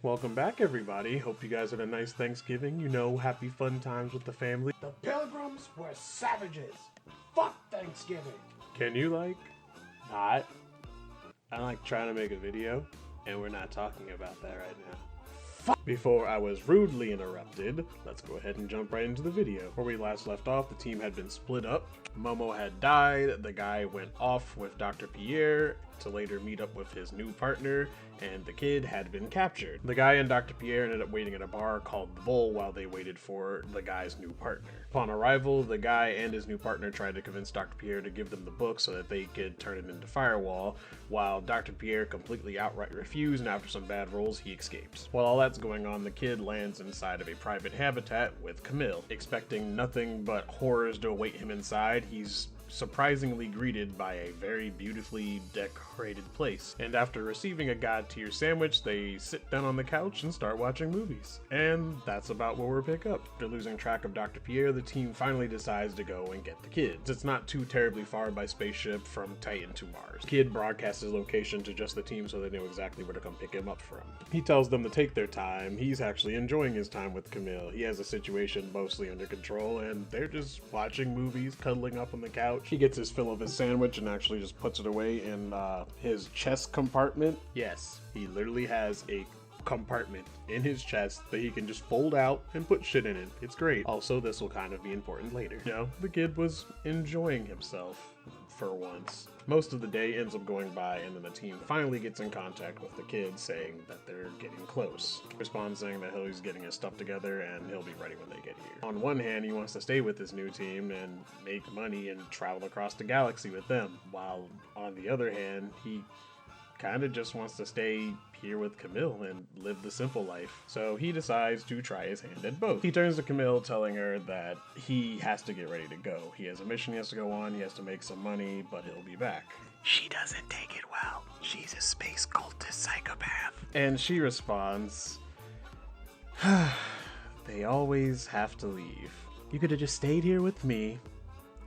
Welcome back, everybody. Hope you guys had a nice Thanksgiving. Happy fun times with the family. The Pilgrims were savages. Fuck Thanksgiving. Can you, not? I trying to make a video, and we're not talking about that right now. Before I was rudely interrupted, let's go ahead and jump right into the video. Where we last left off, the team had been split up. Momo had died, the guy went off with Dr. Pierre to later meet up with his new partner, and the kid had been captured. The guy and Dr. Pierre ended up waiting at a bar called The Bull while they waited for the guy's new partner. Upon arrival, the guy and his new partner tried to convince Dr. Pierre to give them the book so that they could turn it into Firewall, while Dr. Pierre completely outright refused, and after some bad rolls, he escapes. While all that's going on, the kid lands inside of a private habitat with Camille. Expecting nothing but horrors to await him inside, he's surprisingly greeted by a very beautifully decorated place. And after receiving a god tier sandwich, they sit down on the couch and start watching movies. And that's about where we'll pick up. After losing track of Dr. Pierre, the team finally decides to go and get the kids. It's not too terribly far by spaceship from Titan to Mars. The kid broadcasts his location to just the team so they know exactly where to come pick him up from. He tells them to take their time. He's actually enjoying his time with Camille. He has the situation mostly under control, and they're just watching movies, cuddling up on the couch. He gets his fill of his sandwich and actually just puts it away in his chest compartment. Yes, he literally has a compartment in his chest that he can just fold out and put shit in it. It's great. Also, this will kind of be important later. The kid was enjoying himself for once. Most of the day ends up going by, and then the team finally gets in contact with the kid, saying that they're getting close. He responds saying that he's getting his stuff together and he'll be ready when they get here. On one hand, he wants to stay with his new team and make money and travel across the galaxy with them, while on the other hand, he kind of just wants to stay here with Camille and live the simple life. So he decides to try his hand at both. He turns to Camille, telling her that he has to get ready to go. He has a mission he has to go on, he has to make some money, but he'll be back. She doesn't take it well. She's a space cultist psychopath. And she responds, they always have to leave. You could have just stayed here with me,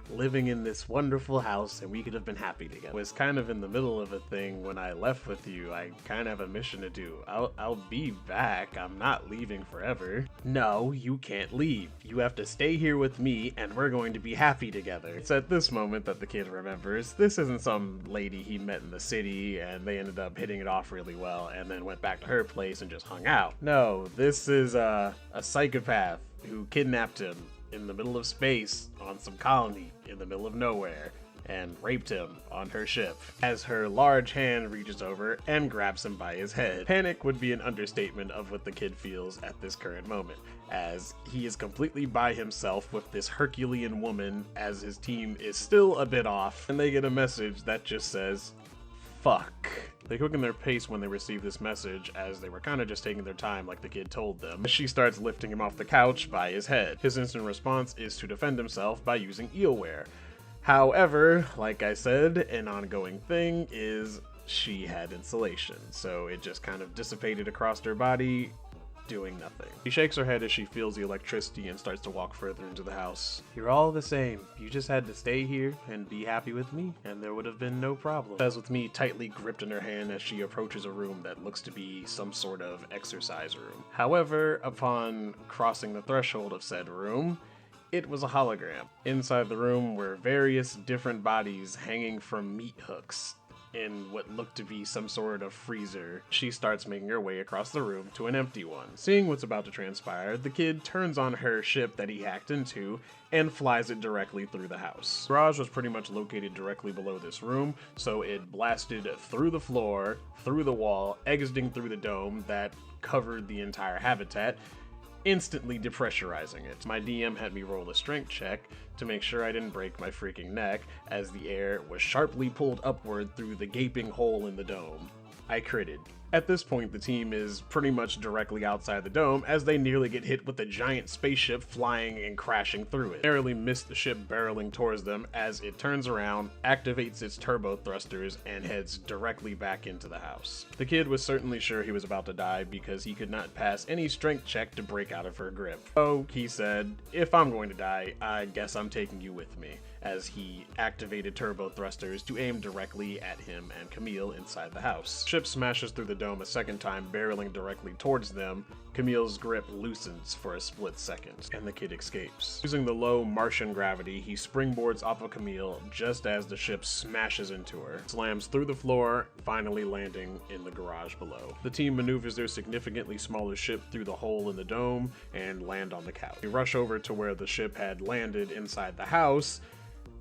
living in this wonderful house, and we could have been happy together. I was kind of in the middle of a thing when I left with you. I kind of have a mission to do. I'll be back. I'm not leaving forever. No, you can't leave. You have to stay here with me, and we're going to be happy together. It's at this moment that the kid remembers this isn't some lady he met in the city and they ended up hitting it off really well and then went back to her place and just hung out. No, this is a psychopath who kidnapped him in the middle of space on some colony in the middle of nowhere and raped him on her ship, as her large hand reaches over and grabs him by his head. Panic would be an understatement of what the kid feels at this current moment, as he is completely by himself with this Herculean woman, as his team is still a bit off, and they get a message that just says, fuck. They quicken their pace when they receive this message, as they were kind of just taking their time like the kid told them. She starts lifting him off the couch by his head. His instant response is to defend himself by using eelware. However, like I said, an ongoing thing is she had insulation, so it just kind of dissipated across her body, doing nothing. She shakes her head as she feels the electricity and starts to walk further into the house. You're all the same. You just had to stay here and be happy with me, and there would have been no problem. Says with me tightly gripped in her hand as she approaches a room that looks to be some sort of exercise room. However, upon crossing the threshold of said room, it was a hologram. Inside the room were various different bodies hanging from meat hooks in what looked to be some sort of freezer. She starts making her way across the room to an empty one. Seeing what's about to transpire, the kid turns on her ship that he hacked into and flies it directly through the house. The garage was pretty much located directly below this room, so it blasted through the floor, through the wall, exiting through the dome that covered the entire habitat, instantly depressurizing it. My DM had me roll a strength check to make sure I didn't break my freaking neck, as the air was sharply pulled upward through the gaping hole in the dome. I critted. At this point, the team is pretty much directly outside the dome as they nearly get hit with a giant spaceship flying and crashing through it. Narrowly miss the ship barreling towards them as it turns around, activates its turbo thrusters, and heads directly back into the house. The kid was certainly sure he was about to die because he could not pass any strength check to break out of her grip. So he said, if I'm going to die, I guess I'm taking you with me, as he activated turbo thrusters to aim directly at him and Camille inside the house. Ship smashes through the dome a second time, barreling directly towards them, Camille's grip loosens for a split second, and the kid escapes. Using the low Martian gravity, he springboards off of Camille just as the ship smashes into her, slams through the floor, finally landing in the garage below. The team maneuvers their significantly smaller ship through the hole in the dome and land on the couch. They rush over to where the ship had landed inside the house,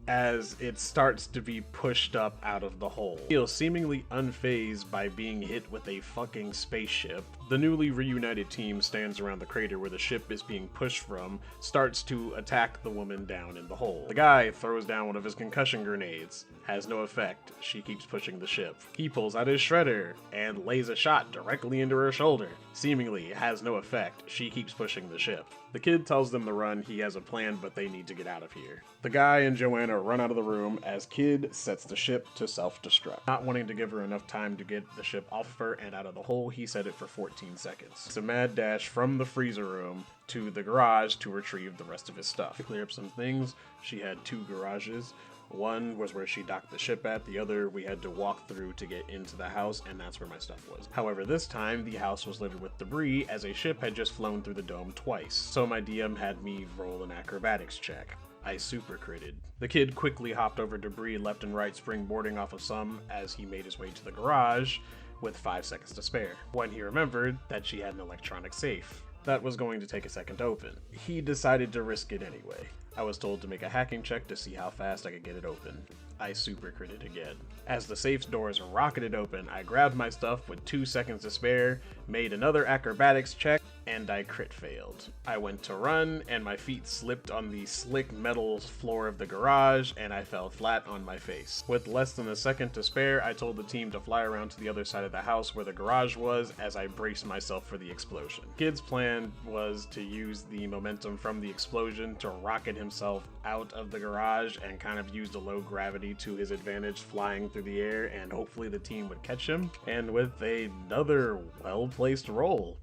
as it starts to be pushed up out of the hole. Camille, seemingly unfazed by being hit with a fucking spaceship, the newly reunited team stands around the crater where the ship is being pushed from, starts to attack the woman down in the hole. The guy throws down one of his concussion grenades. Has no effect. She keeps pushing the ship. He pulls out his shredder and lays a shot directly into her shoulder. Seemingly has no effect. She keeps pushing the ship. The kid tells them to run. He has a plan, but they need to get out of here. The guy and Joanna run out of the room as Kid sets the ship to self-destruct. Not wanting to give her enough time to get the ship off of her and out of the hole, he set it for 14 seconds. It's a mad dash from the freezer room to the garage to retrieve the rest of his stuff. To clear up some things, she had 2 garages. One was where she docked the ship at, the other we had to walk through to get into the house, and that's where my stuff was. However, this time, the house was littered with debris as a ship had just flown through the dome twice, so my DM had me roll an acrobatics check. I super critted. The kid quickly hopped over debris left and right, springboarding off of some as he made his way to the garage with 5 seconds to spare, when he remembered that she had an electronic safe that was going to take a second to open. He decided to risk it anyway. I was told to make a hacking check to see how fast I could get it open. I super critted again. As the safe's doors rocketed open, I grabbed my stuff with 2 seconds to spare, made another acrobatics check, and I crit failed. I went to run, and my feet slipped on the slick metal floor of the garage, and I fell flat on my face. With less than a second to spare, I told the team to fly around to the other side of the house where the garage was as I braced myself for the explosion. Kid's plan was to use the momentum from the explosion to rocket himself out of the garage and kind of use the low gravity to his advantage, flying through the air, and hopefully the team would catch him. And with another well-placed roll,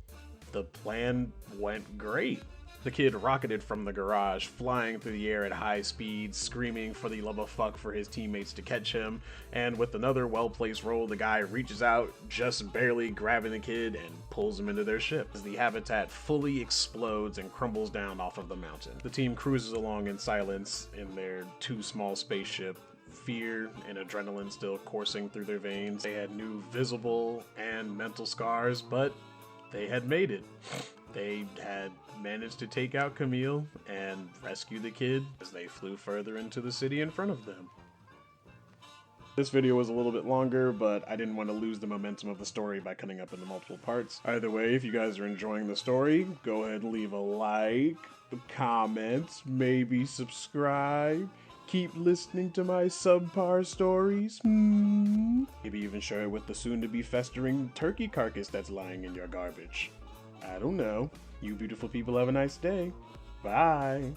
the plan went great. The kid rocketed from the garage, flying through the air at high speed, screaming for the love of fuck for his teammates to catch him, and with another well-placed roll, the guy reaches out, just barely grabbing the kid and pulls him into their ship as the habitat fully explodes and crumbles down off of the mountain. The team cruises along in silence in their too small spaceship, fear and adrenaline still coursing through their veins. They had new visible and mental scars, but they had made it. They had managed to take out Camille and rescue the kid as they flew further into the city in front of them. This video was a little bit longer, but I didn't want to lose the momentum of the story by cutting up into multiple parts. Either way, if you guys are enjoying the story, go ahead and leave a like, a comment, maybe subscribe. Keep listening to my subpar stories. Maybe even share it with the soon-to-be festering turkey carcass that's lying in your garbage. I don't know. You beautiful people have a nice day. Bye.